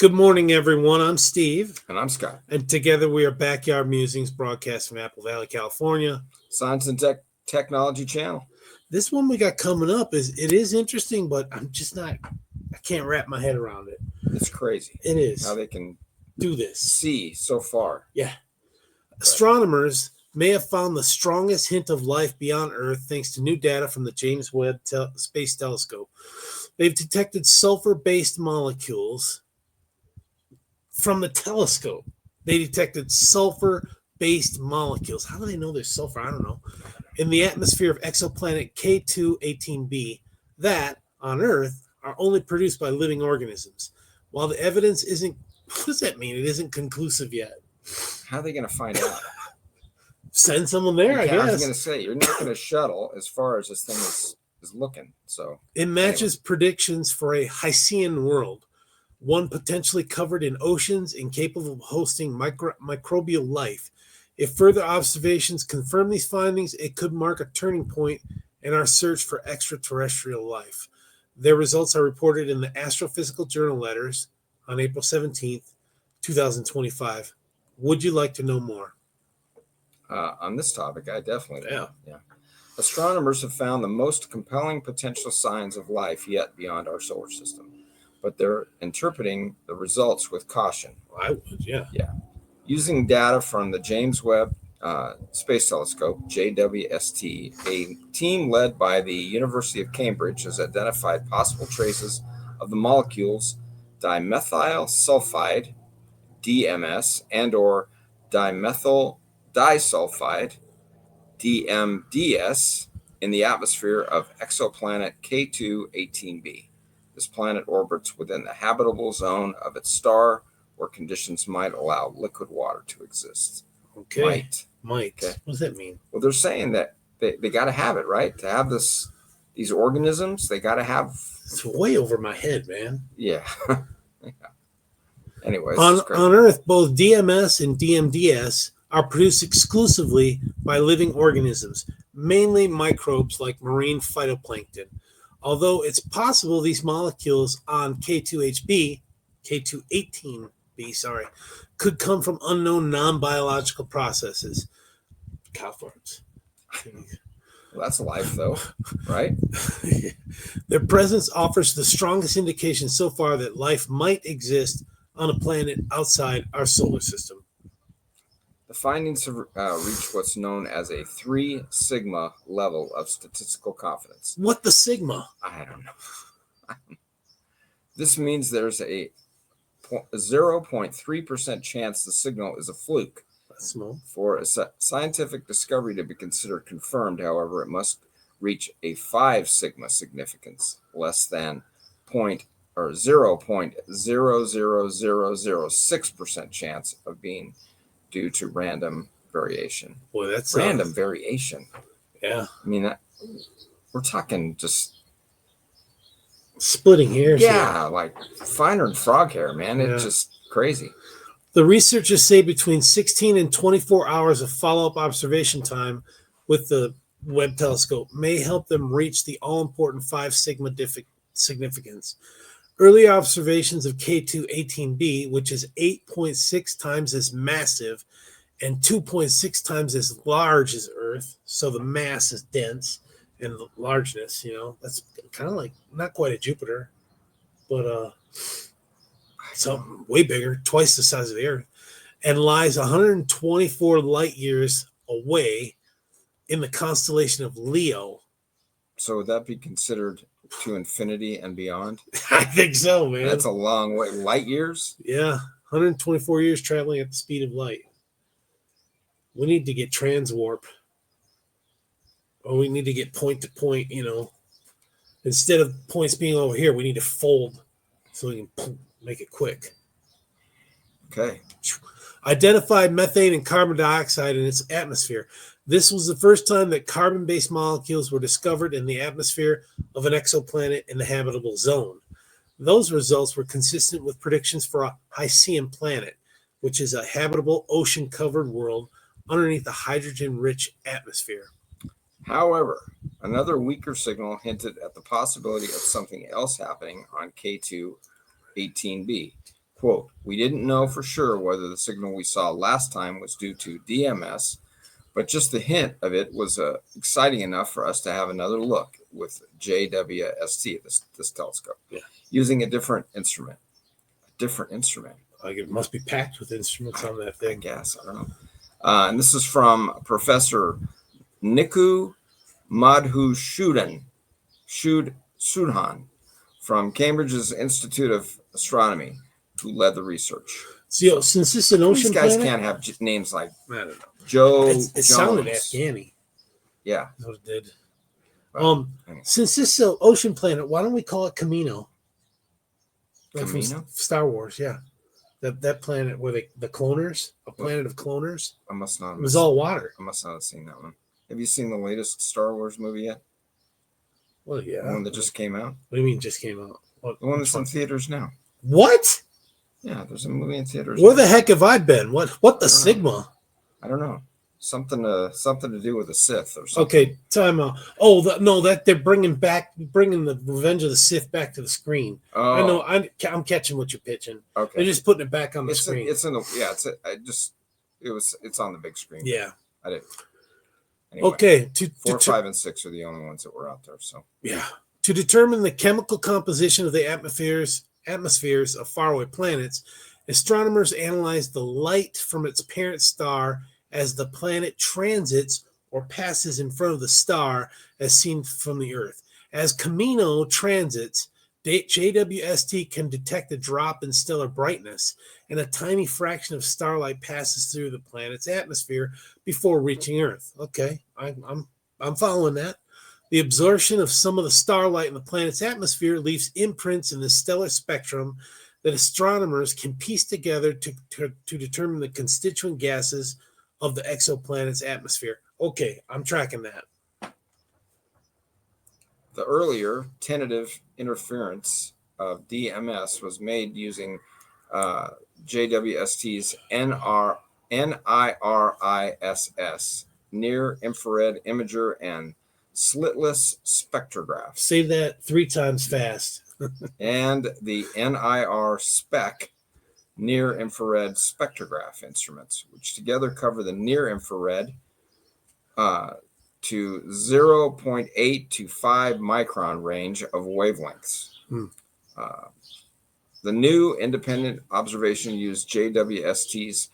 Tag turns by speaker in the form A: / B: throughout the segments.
A: Good morning, everyone. I'm Steve.
B: And I'm Scott.
A: And together we are Backyard Musings, broadcast from Apple Valley, California.
B: Science and Technology Channel.
A: This one we got coming up is interesting, but I can't wrap my head around it.
B: It's crazy.
A: It is.
B: How they can
A: do this.
B: See so far.
A: Yeah. Astronomers may have found the strongest hint of life beyond Earth thanks to new data from the James Webb Space Telescope. They've detected sulfur-based molecules from the telescope. They detected sulfur-based molecules. How do they know there's sulfur? I don't know. In the atmosphere of exoplanet K2-18b that, on Earth, are only produced by living organisms. While the evidence isn't, what does that mean? It isn't conclusive yet.
B: How are they going to find out?
A: Send someone there, I guess.
B: I was going to say, you're not going to shuttle as far as this thing is looking. So
A: it matches predictions for a Hycean world, one potentially covered in oceans and capable of hosting microbial life. If further observations confirm these findings, it could mark a turning point in our search for extraterrestrial life. Their results are reported in the Astrophysical Journal Letters on April 17th, 2025. Would you like to know more?
B: On this topic, I definitely do.
A: Yeah.
B: Astronomers have found the most compelling potential signs of life yet beyond our solar system, but they're interpreting the results with caution.
A: I would, yeah.
B: Using data from the James Webb Space Telescope, JWST, a team led by the University of Cambridge has identified possible traces of the molecules dimethyl sulfide, DMS, and or dimethyl disulfide, DMDS, in the atmosphere of exoplanet K2-18b. This planet orbits within the habitable zone of its star, where conditions might allow liquid water to exist.
A: Okay. Might.
B: Okay.
A: What does that mean?
B: Well, they're saying that they got to have it, right? To have these organisms, they got to have.
A: It's way over my head, man.
B: Yeah. Anyways,
A: on Earth, both DMS and DMDS are produced exclusively by living organisms, mainly microbes like marine phytoplankton. Although it's possible these molecules on K2-18b, could come from unknown non-biological processes. Cow farts.
B: Well, that's life, though, right?
A: Their presence offers the strongest indication so far that life might exist on a planet outside our solar system.
B: The findings have reached what's known as a 3 sigma level of statistical confidence.
A: What the sigma?
B: I don't know. This means there's a 0.3% chance the signal is a fluke.
A: That's small.
B: For a scientific discovery to be considered confirmed, however, it must reach a 5 sigma significance, less than 0.00006% chance of being due to random variation.
A: Boy, that's
B: random variation.
A: Yeah.
B: I mean, we're talking just
A: splitting hairs.
B: Yeah, like finer than frog hair, man. It's just crazy.
A: The researchers say between 16 and 24 hours of follow-up observation time with the Webb telescope may help them reach the all-important 5 sigma significance. Early observations of K2-18b, which is 8.6 times as massive and 2.6 times as large as Earth, so the mass is dense and the largeness, that's kind of like not quite a Jupiter, but something way bigger, twice the size of the Earth, and lies 124 light years away in the constellation of Leo.
B: So would that be considered to infinity and beyond?
A: I think so, man.
B: That's a long way. Light years?
A: Yeah. 124 years traveling at the speed of light. We need to get transwarp. Or we need to get point to point, Instead of points being over here, we need to fold so we can make it quick.
B: Okay.
A: Identified methane and carbon dioxide in its atmosphere. This was the first time that carbon-based molecules were discovered in the atmosphere of an exoplanet in the habitable zone. Those results were consistent with predictions for a Hycean planet, which is a habitable ocean-covered world underneath a hydrogen-rich atmosphere.
B: However, another weaker signal hinted at the possibility of something else happening on K2-18b. Quote, we didn't know for sure whether the signal we saw last time was due to DMS, but just the hint of it was exciting enough for us to have another look with JWST, this telescope, using a different instrument.
A: Like it must be packed with instruments on that thing.
B: I guess. I don't know. And this is from Professor Niku Madhusudhan from Cambridge's Institute of Astronomy, who led the research.
A: So, since this is an ocean
B: These guys
A: planet,
B: can't have names like
A: I don't know.
B: Joe
A: It sounded
B: Jones.
A: Afghani.
B: Yeah.
A: That's what it did.
B: But, anyway.
A: Since this is an ocean planet, why don't we call it Camino? Like from
B: Camino?
A: Star Wars, yeah. That planet where the cloners, a planet of cloners.
B: I must not.
A: It was all water.
B: I must not have seen that one. Have you seen the latest Star Wars movie yet?
A: Well, yeah.
B: The one that just came out?
A: What do you mean just came out?
B: The one that's in theaters now.
A: What?
B: Yeah, there's a movie in theaters.
A: Where the heck have I been? What the Sigma?
B: I don't know. Something to do with the Sith or something.
A: Okay, time out. Oh, that they're bringing the Revenge of the Sith back to the screen.
B: Oh.
A: I know. I'm catching what you're pitching.
B: Okay.
A: They're just putting it back on the screen.
B: It's on the big screen.
A: Yeah.
B: I didn't. Anyway,
A: Okay.
B: 4, 5, and 6 are the only ones that were out there. So
A: yeah. To determine the chemical composition of the atmospheres of faraway planets, astronomers analyzed the light from its parent star as the planet transits or passes in front of the star as seen from the Earth. As Camino transits, JWST can detect a drop in stellar brightness, and a tiny fraction of starlight passes through the planet's atmosphere before reaching Earth. Okay, I'm following that. The absorption of some of the starlight in the planet's atmosphere leaves imprints in the stellar spectrum that astronomers can piece together to determine the constituent gases of the exoplanet's atmosphere. Okay, I'm tracking that.
B: the earlier tentative interference of DMS was made using JWST's NIRISS, near infrared imager, and slitless spectrograph.
A: Say that 3 times fast.
B: And the NIR SPEC, near infrared spectrograph instruments, which together cover the near infrared to 0.8 to 5 micron range of wavelengths. The new independent observation used JWST's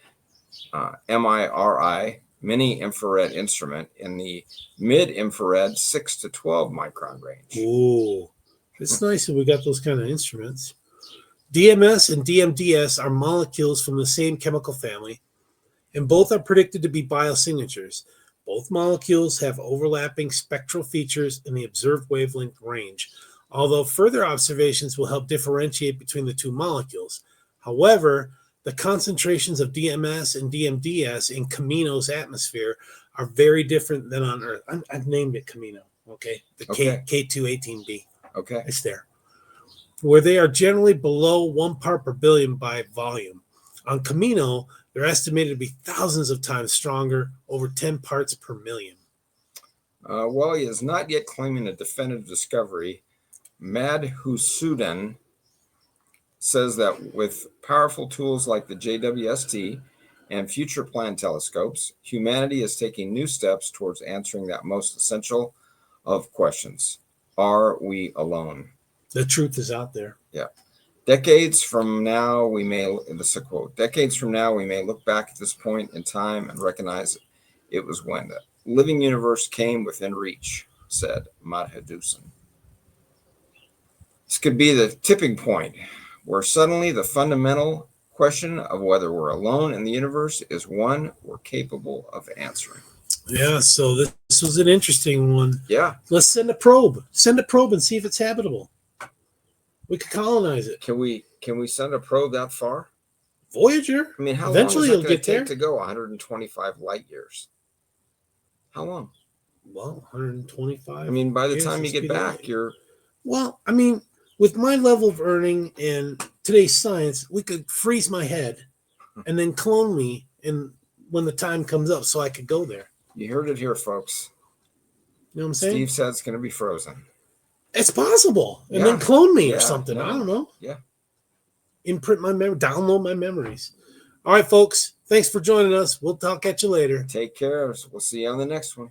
B: MIRI, mini infrared instrument, in the mid-infrared 6 to 12 micron range.
A: Ooh, it's nice that we got those kind of instruments. DMS and DMDS are molecules from the same chemical family, and both are predicted to be biosignatures. Both molecules have overlapping spectral features in the observed wavelength range, although further observations will help differentiate between the two molecules. However, the concentrations of DMS and DMDS in Camino's atmosphere are very different than on Earth. I've named it Camino, okay? The
B: Okay.
A: K218b.
B: Okay.
A: It's there. Where they are generally below 1 part per billion by volume. On Camino, they're estimated to be thousands of times stronger, over 10 parts per million.
B: While he is not yet claiming a definitive discovery, Madhusudhan says that with powerful tools like the JWST and future planned telescopes, humanity is taking new steps towards answering that most essential of questions. Are we alone?
A: The truth is out there.
B: Yeah. Decades from now, this is a quote, decades from now, we may look back at this point in time and recognize it was when the living universe came within reach, said Madhusudhan. This could be the tipping point where suddenly the fundamental question of whether we're alone in the universe is one we're capable of answering.
A: Yeah, so this was an interesting one.
B: Yeah.
A: Let's send a probe. Send a probe and see if it's habitable. We could colonize it.
B: Can we send a probe that far?
A: Voyager.
B: I mean, how
A: Eventually
B: long is that
A: it'll
B: going to
A: get
B: take
A: there.
B: to go? 125 light years. How long?
A: Well, 125.
B: I mean, by the
A: years
B: time you
A: is
B: get
A: speed of
B: back,
A: light.
B: you're...
A: Well, I mean, with my level of earning and today's science, we could freeze my head and then clone me when the time comes up so I could go there.
B: You heard it here, folks.
A: You know what I'm saying?
B: Steve said it's going to be frozen.
A: It's possible. And
B: Yeah.
A: then clone me or
B: Yeah,
A: something.
B: yeah.
A: I don't know.
B: Yeah.
A: imprint my memory, download my memories. All right, folks. Thanks for joining us. We'll talk at you later.
B: Take care. We'll see you on the next one.